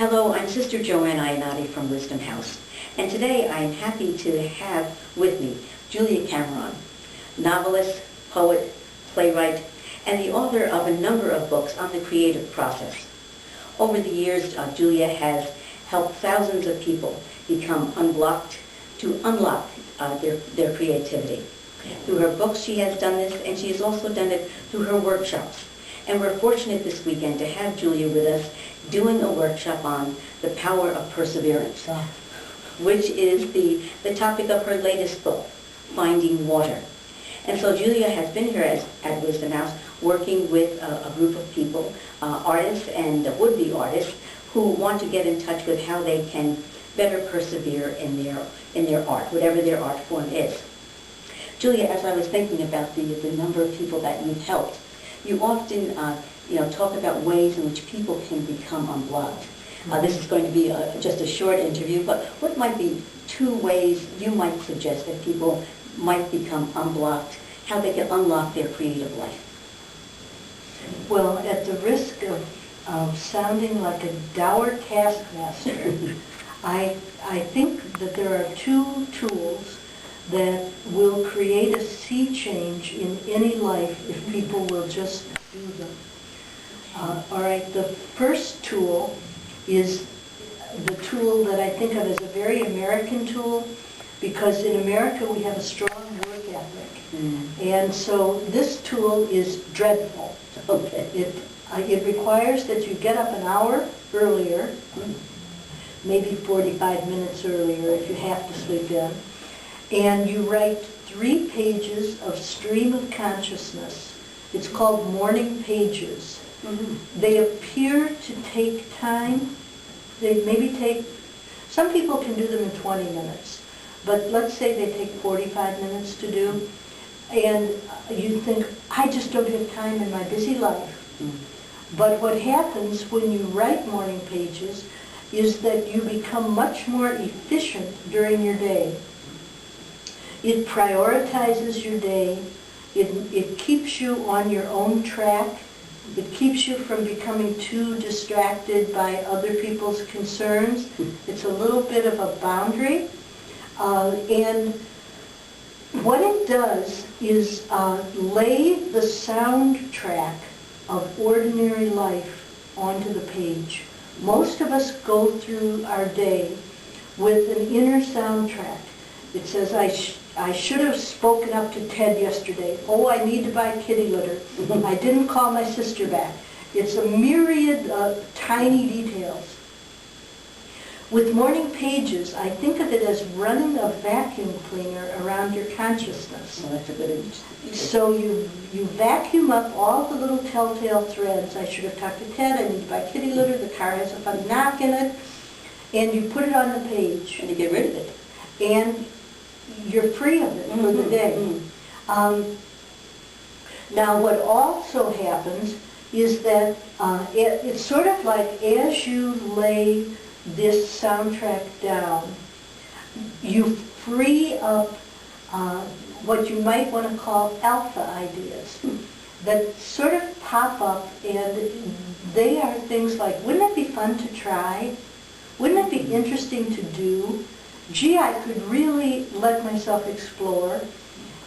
Hello, I'm Sister Jo-Ann Iannotti from Wisdom House, and today I am happy to have with me Julia Cameron, novelist, poet, playwright, and the author of a number of books on the creative process. Over the years, Julia has helped thousands of people become unlock their creativity. Through her books she has done this, and she has also done it through her workshops. And we're fortunate this weekend to have Julia with us doing a workshop on the power of perseverance, which is the topic of her latest book, Finding Water. And so Julia has been here at Wisdom House working with a group of people, artists and would-be artists, who want to get in touch with how they can better persevere in their art, whatever their art form is. Julia, as I was thinking about the number of people that you've helped, you often talk about ways in which people can become unblocked. This is going to be just a short interview, but what might be 2 ways you might suggest that people might become unblocked, how they can unlock their creative life? Well, at the risk of sounding like a dour taskmaster, I think that there are 2 tools that will create a sea change in any life if people will just do them. All right, the first tool is the tool that I think of as a very American tool, because in America we have a strong work ethic. And so this tool is dreadful. Okay. It requires that you get up an hour earlier, maybe 45 minutes earlier if you have to sleep in, and you write 3 pages of stream of consciousness. It's called morning pages. They appear to take time. They maybe take, some people can do them in 20 minutes, but let's say they take 45 minutes to do, and you think, I just don't have time in my busy life. But what happens when you write morning pages is that you become much more efficient during your day. It prioritizes your day. It keeps you on your own track. It keeps you from becoming too distracted by other people's concerns. It's a little bit of a boundary. And what it does is lay the soundtrack of ordinary life onto the page. Most of us go through our day with an inner soundtrack. It says, I should have spoken up to Ted yesterday. Oh, I need to buy kitty litter. I didn't call my sister back. It's a myriad of tiny details. With morning pages, I think of it as running a vacuum cleaner around your consciousness. Well, that's a good image. So you vacuum up all the little telltale threads. I should have talked to Ted. I need to buy kitty litter. The car has a funny knock in it. And you put it on the page. And you get rid of it. And you're free of it for the day. Now what also happens is that it's sort of like as you lay this soundtrack down, you free up what you might want to call alpha ideas that sort of pop up, and they are things like, wouldn't it be fun to try? Wouldn't it be interesting to do? Gee, I could really let myself explore.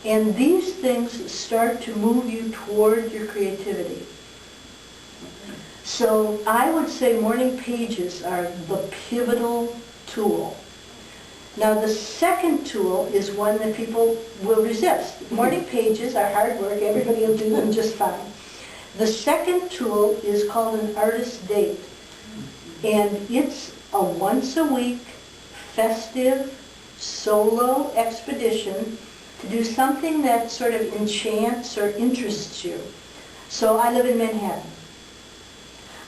And these things start to move you toward your creativity. So I would say morning pages are the pivotal tool. Now the second tool is one that people will resist. Morning pages are hard work, everybody will do them just fine. The second tool is called an artist date. And it's a once-a-week, festive, solo expedition to do something that sort of enchants or interests you. So I live in Manhattan.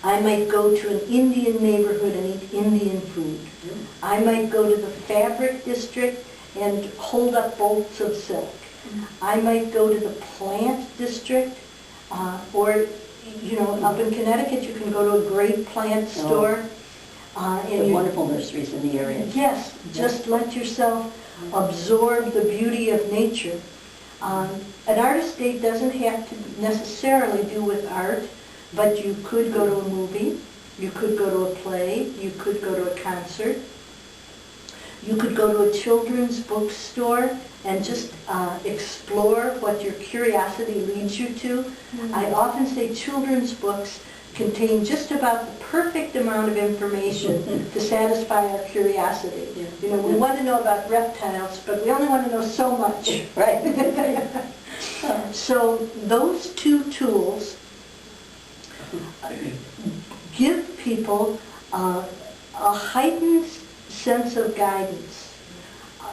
I might go to an Indian neighborhood and eat Indian food. I might go to the fabric district and hold up bolts of silk. I might go to the plant district, or, up in Connecticut you can go to a great plant store. And wonderful nurseries in the area. Yes, just let yourself absorb the beauty of nature. An artist date doesn't have to necessarily do with art, but you could go to a movie. You could go to a play. You could go to a concert. You could go to a children's bookstore and just explore what your curiosity leads you to. I often say children's books contain just about the perfect amount of information to satisfy our curiosity. You know, we want to know about reptiles, but we only want to know so much. Right. So those two tools give people a heightened sense of guidance.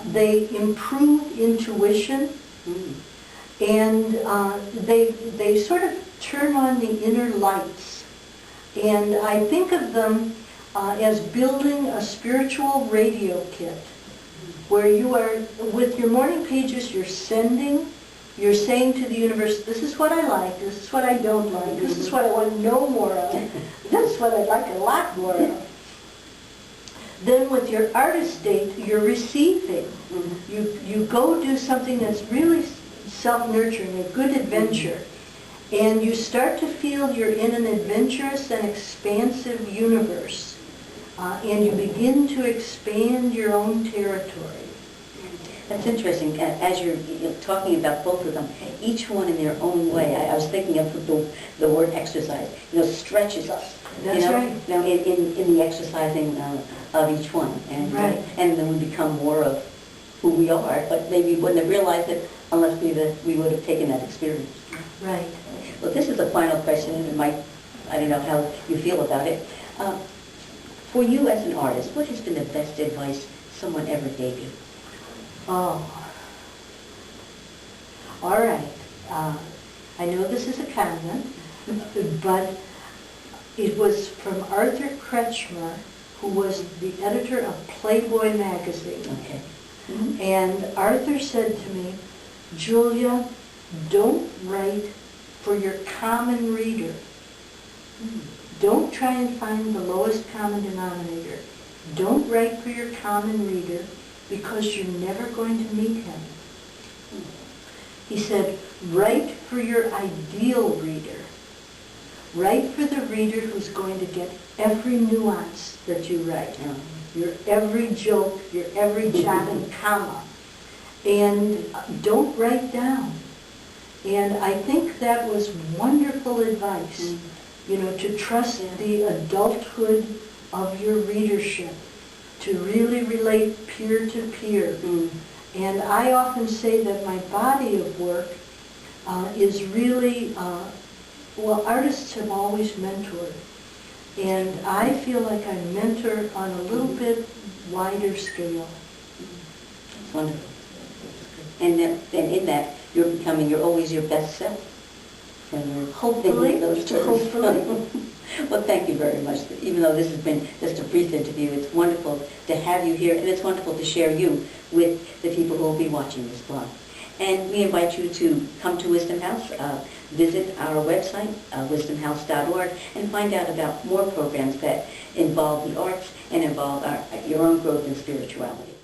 They improve intuition, and they sort of turn on the inner lights. And I think of them as building a spiritual radio kit, where you are, with your morning pages, you're saying to the universe, this is what I like, this is what I don't like, this is what I want to know more of, this is what I'd like a lot more of. Then with your artist date, you're receiving. You go do something that's really self-nurturing, a good adventure, and you start to feel you're in an adventurous and expansive universe, and you begin to expand your own territory. That's interesting. As you're talking about both of them, each one in their own way. I was thinking of the word exercise. Stretches us. That's right. In the exercising of each one, and and then we become more of who we are. But maybe we wouldn't have realized it unless we would have taken that experience. Right. Well, this is the final question, and I don't know how you feel about it. For you as an artist, what has been the best advice someone ever gave you? Oh. All right. I know this is a comment, but it was from Arthur Kretschmer, who was the editor of Playboy magazine. Okay. And Arthur said to me, Julia, don't write for your common reader. Don't try and find the lowest common denominator. Don't write for your common reader, because you're never going to meet him. He said, write for your ideal reader. Write for the reader who's going to get every nuance that you write. Your every joke, your every jot and comma. And don't write down. And I think that was wonderful advice, to trust the adulthood of your readership, to really relate peer to peer. And I often say that my body of work is really, artists have always mentored. And I feel like I mentor on a little bit wider scale. That's wonderful. And in that, you're always your best self. Hopefully. Well, thank you very much. Even though this has been just a brief interview, it's wonderful to have you here, and it's wonderful to share you with the people who will be watching this blog. And we invite you to come to Wisdom House, visit our website, wisdomhouse.org, and find out about more programs that involve the arts and involve your own growth in spirituality.